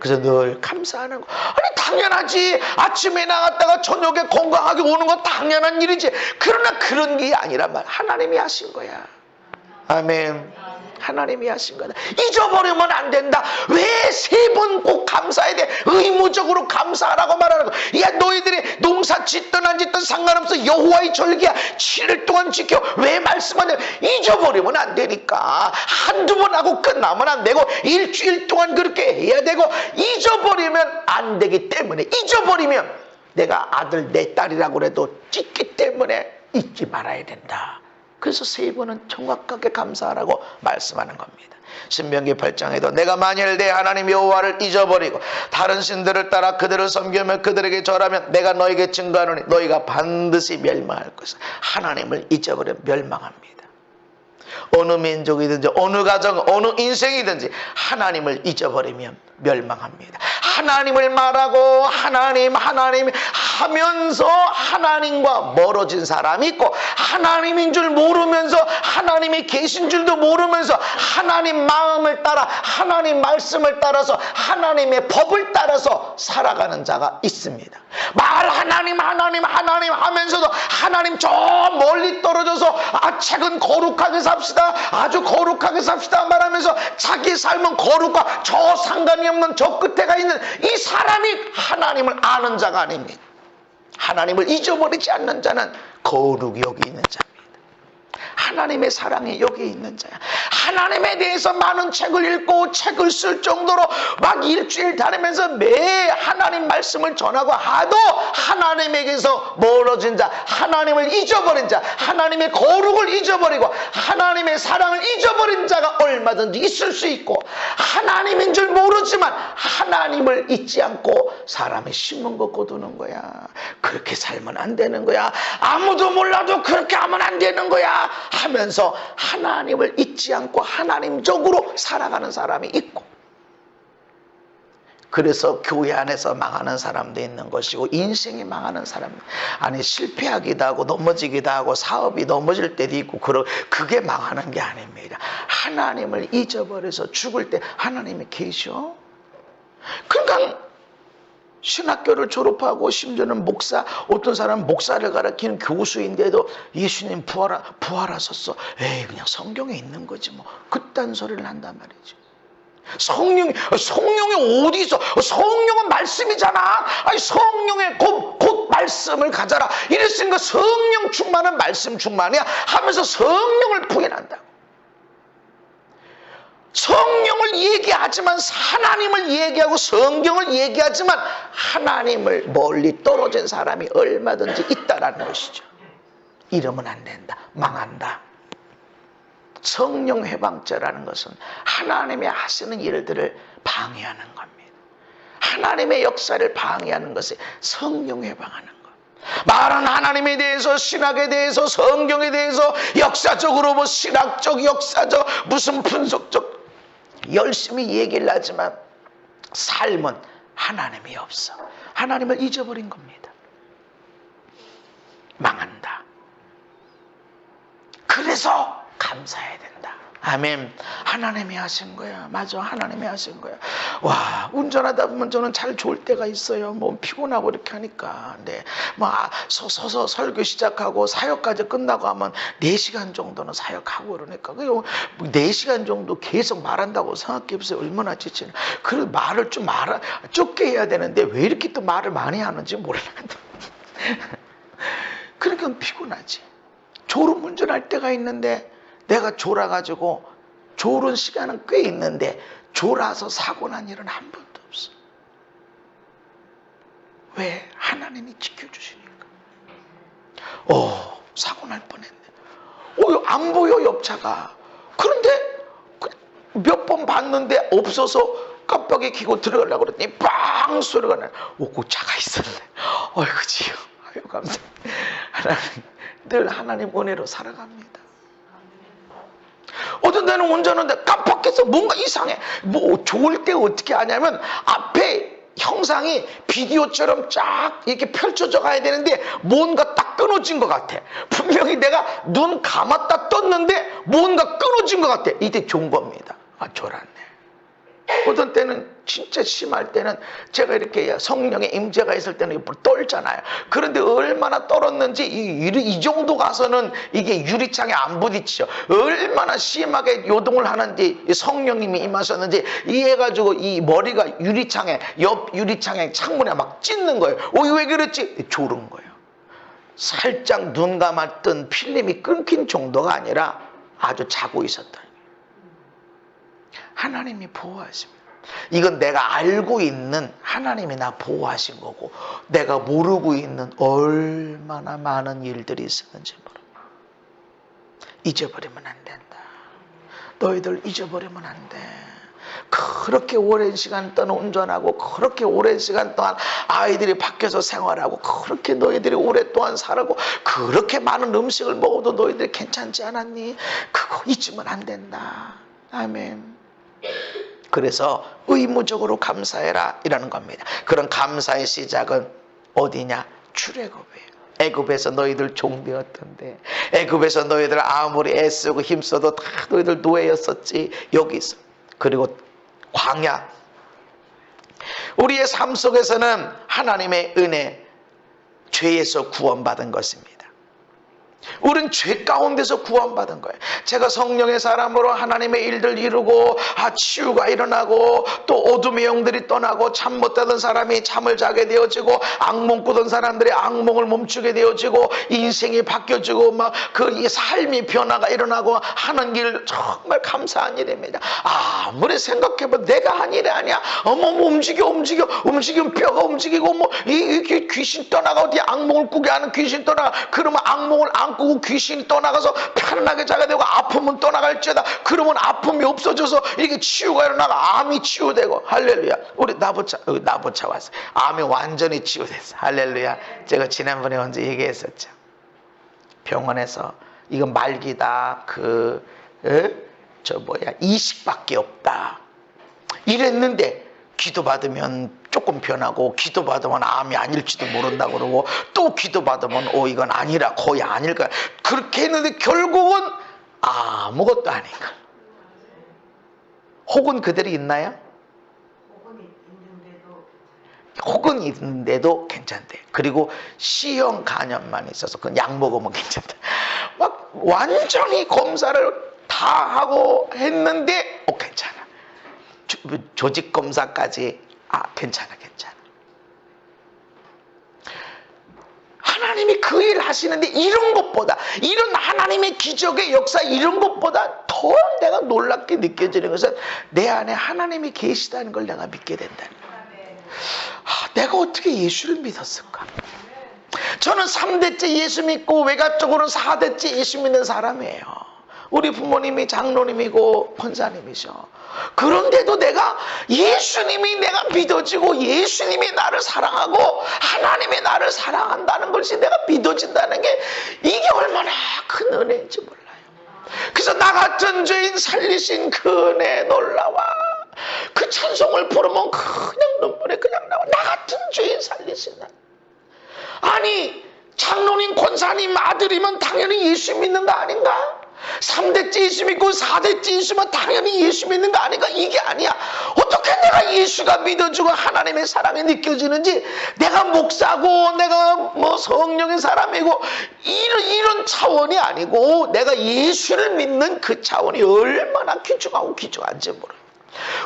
그래서 늘 감사하는 거. 아니 당연하지. 아침에 나갔다가 저녁에 건강하게 오는 건 당연한 일이지. 그러나 그런 게 아니란 말. 하나님이 하신 거야. 아멘. 하나님이 하신 거다. 잊어버리면 안 된다. 왜 세 번 꼭 감사해야 돼? 의무적으로 감사하라고 말하는 거. 야, 너희들이 농사 짓든 안 짓든 상관없어. 여호와의 절기야. 7일 동안 지켜. 왜 말씀 안 해? 잊어버리면 안 되니까. 한두 번 하고 끝나면 안 되고 일주일 동안 그렇게 해야 되고, 잊어버리면 안 되기 때문에, 잊어버리면 내가 아들 내 딸이라고 해도 찢기 때문에 잊지 말아야 된다. 그래서 세 번은 정확하게 감사하라고 말씀하는 겁니다. 신명기 8장에도 내가 만일 내 하나님 여호와를 잊어버리고 다른 신들을 따라 그들을 섬기며 그들에게 절하면 내가 너에게 증거하노니 너희가 반드시 멸망할 것이다. 하나님을 잊어버리면 멸망합니다. 어느 민족이든지 어느 가정 어느 인생이든지 하나님을 잊어버리면 멸망합니다. 하나님을 말하고 하나님 하면서 하나님과 멀어진 사람이 있고, 하나님인 줄 모르면서 하나님이 계신 줄도 모르면서 하나님 마음을 따라 하나님 말씀을 따라서 하나님의 법을 따라서 살아가는 자가 있습니다. 하나님 하면서도 하나님 저 멀리 떨어져서 책은 거룩하게 삽시다, 아주 거룩하게 삽시다 말하면서 자기 삶은 거룩과 저 상관이 없는 저 끝에 가 있는 이 사람이 하나님을 아는 자가 아닙니다. 하나님을 잊어버리지 않는 자는 거룩이 여기 있는 자입니다. 하나님의 사랑이 여기 있는 자야. 하나님에 대해서 많은 책을 읽고 책을 쓸 정도로 막 일주일 다니면서 매 하나님 말씀을 전하고 하도 하나님에게서 멀어진 자, 하나님을 잊어버린 자, 하나님의 거룩을 잊어버리고 하나님의 사랑을 잊어버린 자가 얼마든지 있을 수 있고, 하나님인 줄 모르지만 하나님을 잊지 않고 사람이 심은 거 거두는 거야. 그렇게 살면 안 되는 거야. 아무도 몰라도 그렇게 하면 안 되는 거야 하면서 하나님을 잊지 않고 하나님적으로 살아가는 사람이 있고, 그래서 교회 안에서 망하는 사람도 있는 것이고 인생이 망하는 사람, 아니 실패하기도 하고 넘어지기도 하고 사업이 넘어질 때도 있고, 그게 망하는 게 아닙니다. 하나님을 잊어버려서 죽을 때 하나님이 계셔. 그러니까 신학교를 졸업하고 심지어는 목사, 어떤 사람은 목사를 가르치는 교수인데도 예수님 부활하셨어. 에이, 그냥 성경에 있는 거지 뭐. 그딴 소리를 한단 말이지. 성령이 어디 있어? 성령은 말씀이잖아. 아니, 성령의 곧 말씀을 가져라. 이랬으니까 성령 충만은 말씀 충만이야 하면서 성령을 부인한다. 성령을 얘기하지만, 하나님을 얘기하고 성경을 얘기하지만 하나님을 멀리 떨어진 사람이 얼마든지 있다라는 것이죠. 이러면 안 된다. 망한다. 성령 회방죄라는 것은 하나님이 하시는 일들을 방해하는 겁니다. 하나님의 역사를 방해하는 것이 성령 회방하는 것. 말은 하나님에 대해서, 신학에 대해서, 성경에 대해서 역사적으로 뭐 신학적, 역사적, 무슨 분석적 열심히 얘기를 하지만 삶은 하나님이 없어. 하나님을 잊어버린 겁니다. 망한다. 그래서 감사해야 된다. 아멘. 하나님이 하신 거야. 맞아, 하나님이 하신 거야. 와, 운전하다 보면 저는 잘 좋을 때가 있어요. 뭐 피곤하고 이렇게 하니까. 네, 뭐 서서 설교 시작하고 사역까지 끝나고 하면 4시간 정도는 사역하고 그러니까 4시간 정도 계속 말한다고 생각해보세요. 얼마나 지치나. 그 말을 좀 적게 해야 되는데 왜 이렇게 또 말을 많이 하는지 몰랐는데. 그러니까 피곤하지. 졸음 운전할 때가 있는데 내가 졸아가지고, 졸은 시간은 꽤 있는데 졸아서 사고 난 일은 한 번도 없어. 왜? 하나님이 지켜주시니까. 사고 날 뻔했네. 안 보여, 옆차가. 그런데 몇 번 봤는데 없어서 깜빡이 켜고 들어가려고 그랬더니 빵 소리가 나요. 그 차가 있었네. 어이구, 지요. 아유, 감사합니다. 하나님, 늘 하나님 은혜로 살아갑니다. 어떤 데는 운전하는데 깜빡해서 뭔가 이상해. 뭐 좋을 때 어떻게 하냐면 앞에 형상이 비디오처럼 쫙 이렇게 펼쳐져 가야 되는데 뭔가 딱 끊어진 것 같아. 분명히 내가 눈 감았다 떴는데 뭔가 끊어진 것 같아. 이때 좋은 겁니다. 졸았네. 어떤 때는 진짜 심할 때는 제가 이렇게 성령의 임재가 있을 때는 떨잖아요. 그런데 얼마나 떨었는지 이 정도 가서는 이게 유리창에 안 부딪혀. 얼마나 심하게 요동을 하는지, 성령님이 임하셨는지 이해가지고 이 머리가 유리창에, 옆 유리창에 창문에 막 찢는 거예요. 왜 그랬지? 졸은 거예요. 살짝 눈 감았던 필름이 끊긴 정도가 아니라 아주 자고 있었다. 하나님이 보호하십니다. 이건 내가 알고 있는 하나님이 나 보호하신 거고, 내가 모르고 있는 얼마나 많은 일들이 있었는지 모릅니다. 잊어버리면 안 된다. 너희들 잊어버리면 안 돼. 그렇게 오랜 시간 동안 운전하고, 그렇게 오랜 시간 동안 아이들이 밖에서 생활하고, 그렇게 너희들이 오랫동안 살고, 그렇게 많은 음식을 먹어도 너희들이 괜찮지 않았니? 그거 잊으면 안 된다. 아멘. 그래서 의무적으로 감사해라 이라는 겁니다. 그런 감사의 시작은 어디냐? 출애굽이에요. 애굽에서 너희들 종되었던데, 애굽에서 너희들 아무리 애쓰고 힘써도 다 너희들 노예였었지. 여기 있어. 그리고 광야, 우리의 삶 속에서는 하나님의 은혜, 죄에서 구원받은 것입니다. 우린 죄 가운데서 구원받은 거예요. 제가 성령의 사람으로 하나님의 일들 이루고 치유가 일어나고 또 어둠의 영들이 떠나고 잠 못 자던 사람이 잠을 자게 되어지고 악몽 꾸던 사람들이 악몽을 멈추게 되어지고 인생이 바뀌어지고 막 그 삶이 변화가 일어나고 하는 길 정말 감사한 일입니다. 아무리 생각해봐도 내가 한 일이 아니야. 움직이면 뼈가 움직이고 뭐 이 귀신 떠나가 어디 악몽을 꾸게 하는 귀신 떠나 그러면 악몽을 안 꾸고 귀신이 떠나가서 편안하게 자게 되고 아픔은 떠나갈지어다. 그러면 아픔이 없어져서 이렇게 치유가 일어나고 암이 치유되고 할렐루야. 우리 나보차 왔어요. 암이 완전히 치유됐어. 할렐루야. 제가 지난번에 언제 얘기했었죠. 병원에서 이거 말기다 이식밖에 없다 이랬는데 기도받으면 조금 변하고 기도받으면 암이 아닐지도 모른다고 그러고 또 기도받으면 이건 아니라 거의 아닐 거야. 그렇게 했는데 결국은 아무것도 아닌 걸. 혹은 그들이 있나요? 혹은 있는데도 괜찮대. 그리고 C형 간염만 있어서 그건 약 먹으면 괜찮다. 막 완전히 검사를 다 하고 했는데 괜찮아. 조직 검사까지 괜찮아. 하나님이 그 일 하시는데 이런 것보다 이런 하나님의 기적의 역사 이런 것보다 더 내가 놀랍게 느껴지는 것은 내 안에 하나님이 계시다는 걸 내가 믿게 된다는 거예요. 내가 어떻게 예수를 믿었을까? 저는 3대째 예수 믿고 외가적으로는 4대째 예수 믿는 사람이에요. 우리 부모님이 장로님이고 권사님이셔. 그런데도 내가 예수님이 내가 믿어지고 예수님이 나를 사랑하고 하나님이 나를 사랑한다는 것이 내가 믿어진다는 게 이게 얼마나 큰 은혜인지 몰라요. 그래서 나 같은 죄인 살리신 그 은혜에 놀라워. 그 찬송을 부르면 그냥 눈물이 그냥 나와. 나 같은 죄인 살리신 나. 아니 장로님 권사님 아들이면 당연히 예수 믿는 거 아닌가? 3대째 예수 믿고 4대째 예수면 당연히 예수 믿는 거 아닌가? 이게 아니야. 어떻게 내가 예수가 믿어주고 하나님의 사랑이 느껴지는지 내가 목사고 내가 뭐 성령의 사람이고 이런 차원이 아니고 내가 예수를 믿는 그 차원이 얼마나 귀중하고 귀중한지 모르.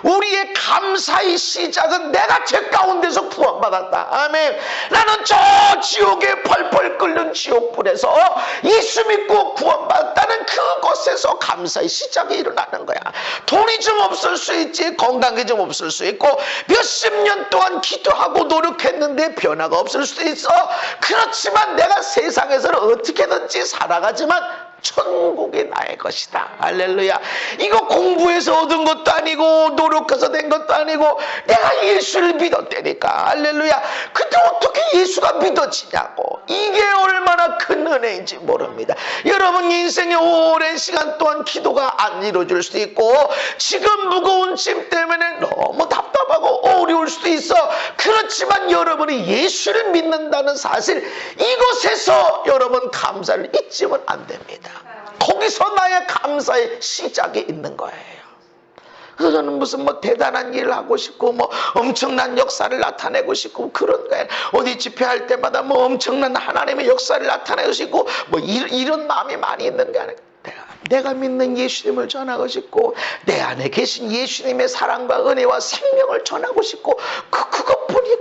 우리의 감사의 시작은 내가 죄 가운데서 구원받았다. 아멘. 나는 저 지옥에 펄펄 끓는 지옥불에서 예수 믿고 구원받았다는 그곳에서 감사의 시작이 일어나는 거야. 돈이 좀 없을 수 있지, 건강이 좀 없을 수 있고 몇십 년 동안 기도하고 노력했는데 변화가 없을 수도 있어. 그렇지만 내가 세상에서는 어떻게든지 살아가지만 천국이 나의 것이다. 할렐루야. 이거 공부해서 얻은 것도 아니고 노력해서 된 것도 아니고 내가 예수를 믿었다니까. 할렐루야. 근데 어떻게 예수가 믿어지냐고. 이게 얼마나 큰 은혜인지 모릅니다. 여러분 인생의 오랜 시간 동안 기도가 안 이루어질 수도 있고 지금 무거운 짐 때문에 너무 답답하고 어려울 수도 있어. 그렇지만 여러분이 예수를 믿는다는 사실 이곳에서 여러분 감사를 잊으면 안 됩니다. 거기서 나의 감사의 시작이 있는 거예요. 그래서 저는 무슨 대단한 일을 하고 싶고 엄청난 역사를 나타내고 싶고 그런 거예요. 어디 집회할 때마다 엄청난 하나님의 역사를 나타내고 싶고 이런 마음이 많이 있는 게 아니에요. 내가 믿는 예수님을 전하고 싶고 내 안에 계신 예수님의 사랑과 은혜와 생명을 전하고 싶고 그것뿐이.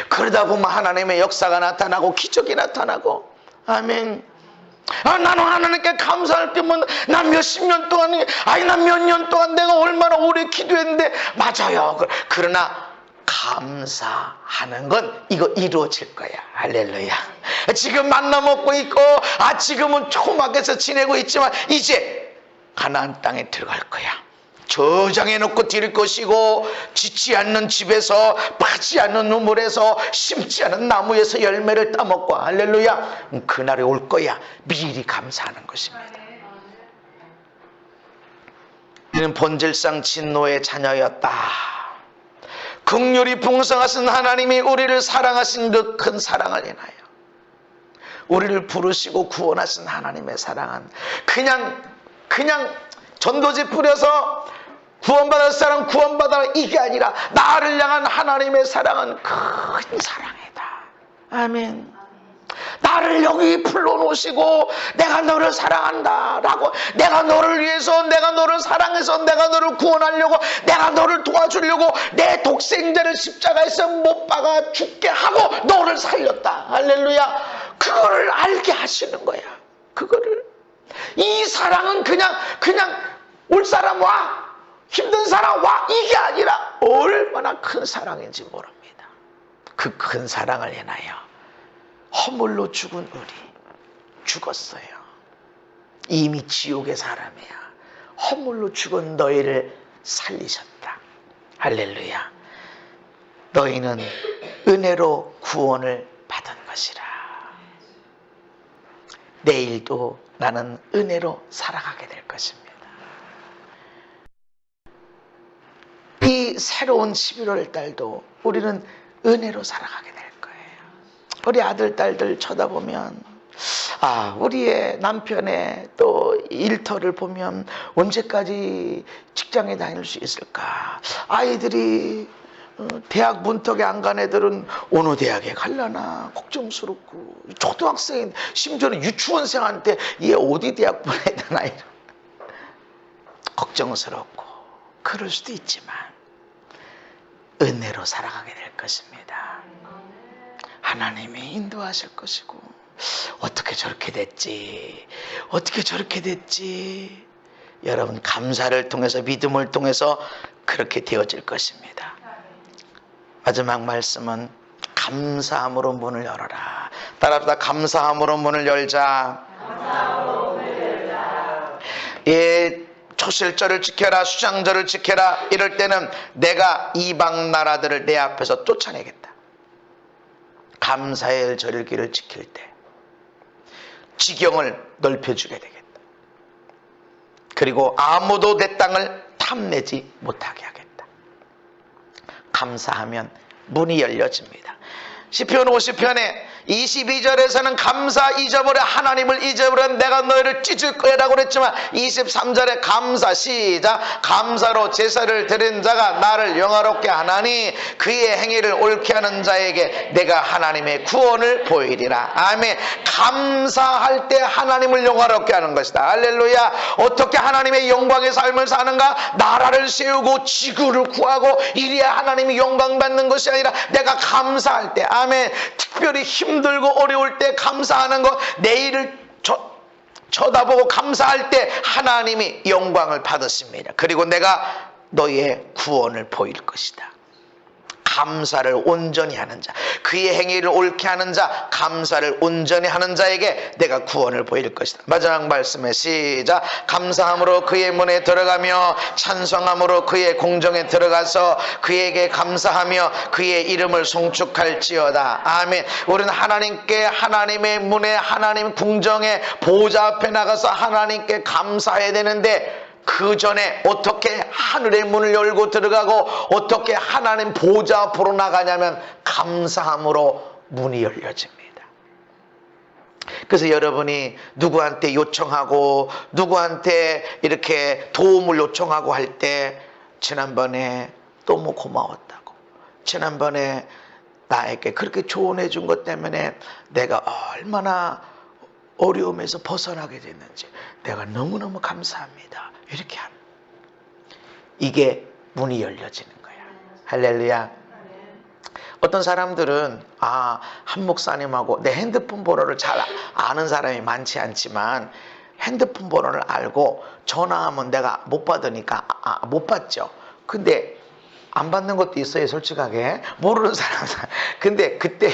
그러다 보면 하나님의 역사가 나타나고 기적이 나타나고. 아멘. 나는 하나님께 감사할 때면 난 몇십 년 동안 난 몇 년 동안 내가 얼마나 오래 기도했는데 맞아요. 그러나 감사하는 건 이거 이루어질 거야. 할렐루야. 지금 만나 먹고 있고 지금은 초막에서 지내고 있지만 이제 가나안 땅에 들어갈 거야. 저장해 놓고 드릴 것이고 짓지 않는 집에서 파지 않는 우물에서 심지 않은 나무에서 열매를 따먹고 할렐루야. 그날이 올 거야. 미리 감사하는 것입니다. 우리는 본질상 진노의 자녀였다. 긍휼이 풍성하신 하나님이 우리를 사랑하신 그 큰 사랑을 인하여 우리를 부르시고 구원하신 하나님의 사랑은 그냥 전도지 뿌려서 구원받을 사람 구원받아라 이게 아니라 나를 향한 하나님의 사랑은 큰 사랑이다. 아멘. 나를 여기 불러놓으시고 내가 너를 사랑한다 라고, 내가 너를 위해서, 내가 너를 사랑해서 내가 너를 구원하려고, 내가 너를 도와주려고 내 독생자를 십자가에서 못 박아 죽게 하고 너를 살렸다. 할렐루야. 그거를 알게 하시는 거야. 그거를. 이 사랑은 그냥 올 사람 와, 힘든 사람 와, 이게 아니라 얼마나 큰 사랑인지 모릅니다. 그 큰 사랑을 인하여 허물로 죽은 우리 죽었어요. 이미 지옥의 사람이야. 허물로 죽은 너희를 살리셨다. 할렐루야. 너희는 은혜로 구원을 받은 것이라. 내일도 나는 은혜로 살아가게 될 것입니다. 이 새로운 11월 달도 우리는 은혜로 살아가게 될 거예요. 우리 아들, 딸들 쳐다보면, 우리의 남편의 또 일터를 보면 언제까지 직장에 다닐 수 있을까? 아이들이 대학 문턱에 안 간 애들은 어느 대학에 갈라나 걱정스럽고, 초등학생, 심지어는 유치원생한테 얘 어디 대학 보내야 되나 걱정스럽고 그럴 수도 있지만 은혜로 살아가게 될 것입니다. 하나님이 인도하실 것이고, 어떻게 저렇게 됐지, 어떻게 저렇게 됐지, 여러분 감사를 통해서, 믿음을 통해서 그렇게 되어질 것입니다. 마지막 말씀은 감사함으로 문을 열어라. 따라합시다. 감사함으로 문을 열자. 감사함으로 문을 열자. 예, 초실절을 지켜라, 수장절을 지켜라. 이럴 때는 내가 이방 나라들을 내 앞에서 쫓아내겠다. 감사의 절기를 지킬 때 지경을 넓혀주게 되겠다. 그리고 아무도 내 땅을 탐내지 못하게 하겠다. 감사하면 문이 열려집니다. 시편 50편에 22절에서는 감사 잊어버려, 하나님을 잊어버려 내가 너희를 찢을 거야 라고 그랬지만 23절에 감사, 시작, 감사로 제사를 드린 자가 나를 영화롭게 하나니 그의 행위를 옳게 하는 자에게 내가 하나님의 구원을 보이리라. 아멘. 감사할 때 하나님을 영화롭게 하는 것이다. 할렐루야. 어떻게 하나님의 영광의 삶을 사는가? 나라를 세우고 지구를 구하고 이래야 하나님이 영광 받는 것이 아니라 내가 감사할 때, 아멘, 특별히 힘들고 어려울 때 감사하는 것, 내일을 쳐다보고 감사할 때 하나님이 영광을 받으십니다. 그리고 내가 너의 구원을 보일 것이다. 감사를 온전히 하는 자, 그의 행위를 옳게 하는 자, 감사를 온전히 하는 자에게 내가 구원을 보일 것이다. 마지막 말씀에 시작, 감사함으로 그의 문에 들어가며 찬송함으로 그의 공정에 들어가서 그에게 감사하며 그의 이름을 송축할지어다. 아멘. 우리는 하나님께, 하나님의 문에, 하나님 궁정에 보좌 앞에 나가서 하나님께 감사해야 되는데, 그 전에 어떻게 하늘의 문을 열고 들어가고 어떻게 하나님 보좌 앞으로 나가냐면 감사함으로 문이 열려집니다. 그래서 여러분이 누구한테 요청하고 누구한테 이렇게 도움을 요청하고 할 때, 지난번에 너무 고마웠다고, 지난번에 나에게 그렇게 조언해 준 것 때문에 내가 얼마나 어려움에서 벗어나게 됐는지 내가 너무너무 감사합니다, 이렇게 하는, 이게 문이 열려지는 거야. 할렐루야. 어떤 사람들은 한 목사님하고 내 핸드폰 번호를 잘 아는 사람이 많지 않지만 핸드폰 번호를 알고 전화하면 내가 못 받으니까 못 받죠. 근데 안 받는 것도 있어요, 솔직하게. 모르는 사람. 근데 그때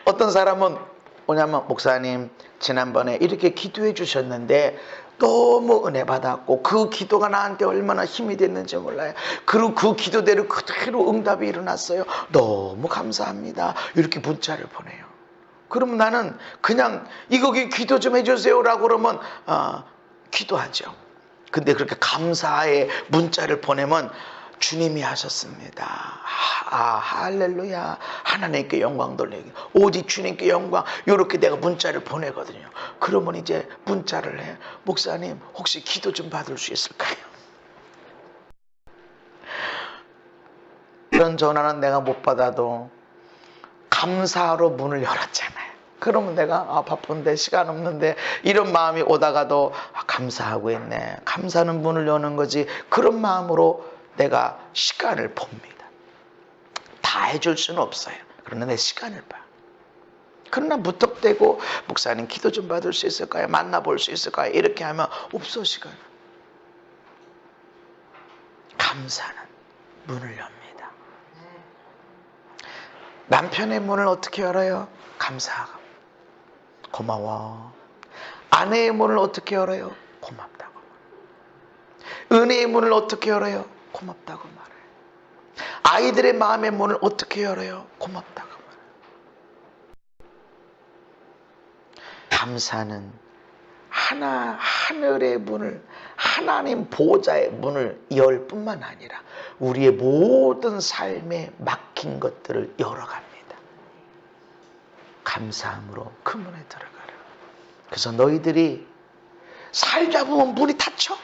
어떤 사람은 뭐냐면, 목사님 지난번에 이렇게 기도해 주셨는데 너무 은혜 받았고 그 기도가 나한테 얼마나 힘이 됐는지 몰라요. 그리고 그 기도대로 그대로 응답이 일어났어요. 너무 감사합니다. 이렇게 문자를 보내요. 그러면 나는 그냥 이거 기도 좀 해주세요 라고 그러면 기도하죠. 근데 그렇게 감사의 문자를 보내면 주님이 하셨습니다. 할렐루야. 하나님께 영광 돌리기. 오직 주님께 영광. 이렇게 내가 문자를 보내거든요. 그러면 이제 문자를 해. 목사님, 혹시 기도 좀 받을 수 있을까요? 그런 전화는 내가 못 받아도 감사로 문을 열었잖아요. 그러면 내가 바쁜데 시간 없는데 이런 마음이 오다가도 감사하고 있네. 감사는 문을 여는 거지. 그런 마음으로 내가 시간을 봅니다. 다 해줄 수는 없어요. 그러나 내 시간을 봐. 그러나 무턱대고 목사님 기도 좀 받을 수 있을까요? 만나볼 수 있을까요? 이렇게 하면 없어 시간. 감사는 문을 엽니다. 남편의 문을 어떻게 열어요? 감사하고 고마워. 아내의 문을 어떻게 열어요? 고맙다고. 은혜의 문을 어떻게 열어요? 고맙다고 말해요. 아이들의 마음의 문을 어떻게 열어요? 고맙다고 말해요. 감사는 하늘의 문을, 하나님 보좌의 문을 열 뿐만 아니라 우리의 모든 삶에 막힌 것들을 열어갑니다. 감사함으로 그 문에 들어가라. 그래서 너희들이 살다 보면 문이 닫혀.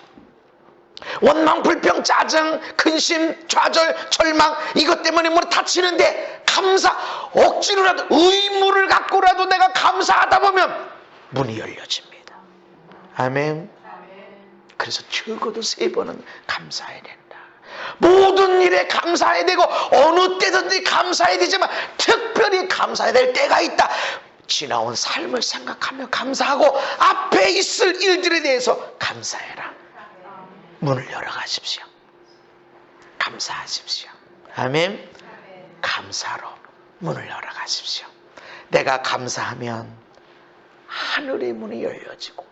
원망, 불평, 짜증, 근심, 좌절, 절망 이것 때문에 문이 닫히는데 감사, 억지로라도 의무를 갖고라도 내가 감사하다 보면 문이 열려집니다. 아멘. 그래서 적어도 3번은 감사해야 된다. 모든 일에 감사해야 되고 어느 때든지 감사해야 되지만 특별히 감사해야 될 때가 있다. 지나온 삶을 생각하며 감사하고 앞에 있을 일들에 대해서 감사해라. 문을 열어가십시오. 감사하십시오. 아멘. 감사로 문을 열어가십시오. 내가 감사하면 하늘의 문이 열려지고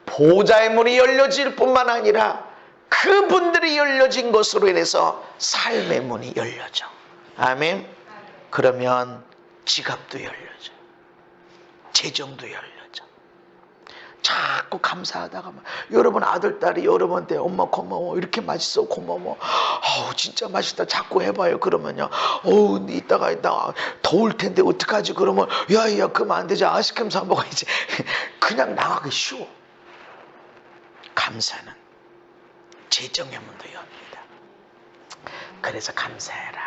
보좌의 문이 열려질 뿐만 아니라 그분들이 열려진 것으로 인해서 삶의 문이 열려져. 아멘. 그러면 지갑도 열려져. 재정도 열려져. 자꾸 감사하다가 여러분 아들 딸이 여러분한테 엄마 고마워 이렇게 맛있어 고마워 진짜 맛있다 자꾸 해봐요. 그러면요 이따가 더울 텐데 어떡하지? 그러면 야야 그러면 안 되지. 아이스크림 사 먹어야지. 그냥 나가기 쉬워. 감사는 재정의 문도 엽니다. 그래서 감사해라.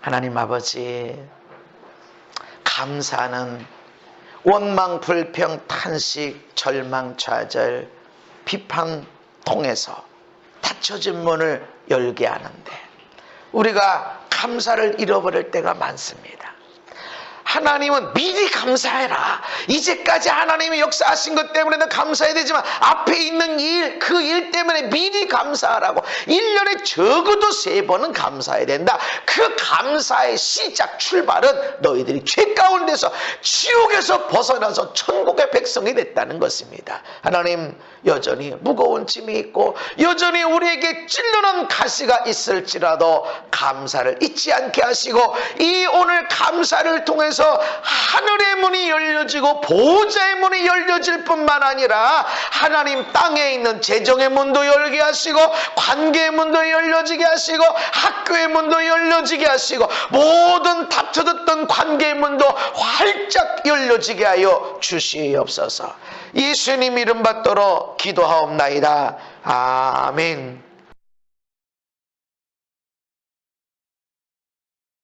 하나님 아버지, 감사는 원망, 불평, 탄식, 절망, 좌절, 비판 통해서 닫혀진 문을 열게 하는데 우리가 감사를 잃어버릴 때가 많습니다. 하나님은 미리 감사해라. 이제까지 하나님이 역사하신 것 때문에는 감사해야 되지만 앞에 있는 일, 그 일 때문에 미리 감사하라고 1년에 적어도 3번은 감사해야 된다. 그 감사의 시작, 출발은 너희들이 죄 가운데서 지옥에서 벗어나서 천국의 백성이 됐다는 것입니다. 하나님, 여전히 무거운 짐이 있고 여전히 우리에게 찔러는 가시가 있을지라도 감사를 잊지 않게 하시고 이 오늘 감사를 통해서 하늘의 문이 열려지고 보좌의 문이 열려질 뿐만 아니라 하나님 땅에 있는 재정의 문도 열게 하시고 관계의 문도 열려지게 하시고 학교의 문도 열려지게 하시고 모든 닫혀졌던 관계의 문도 활짝 열려지게 하여 주시옵소서. 예수님 이름 받도록 기도하옵나이다. 아멘.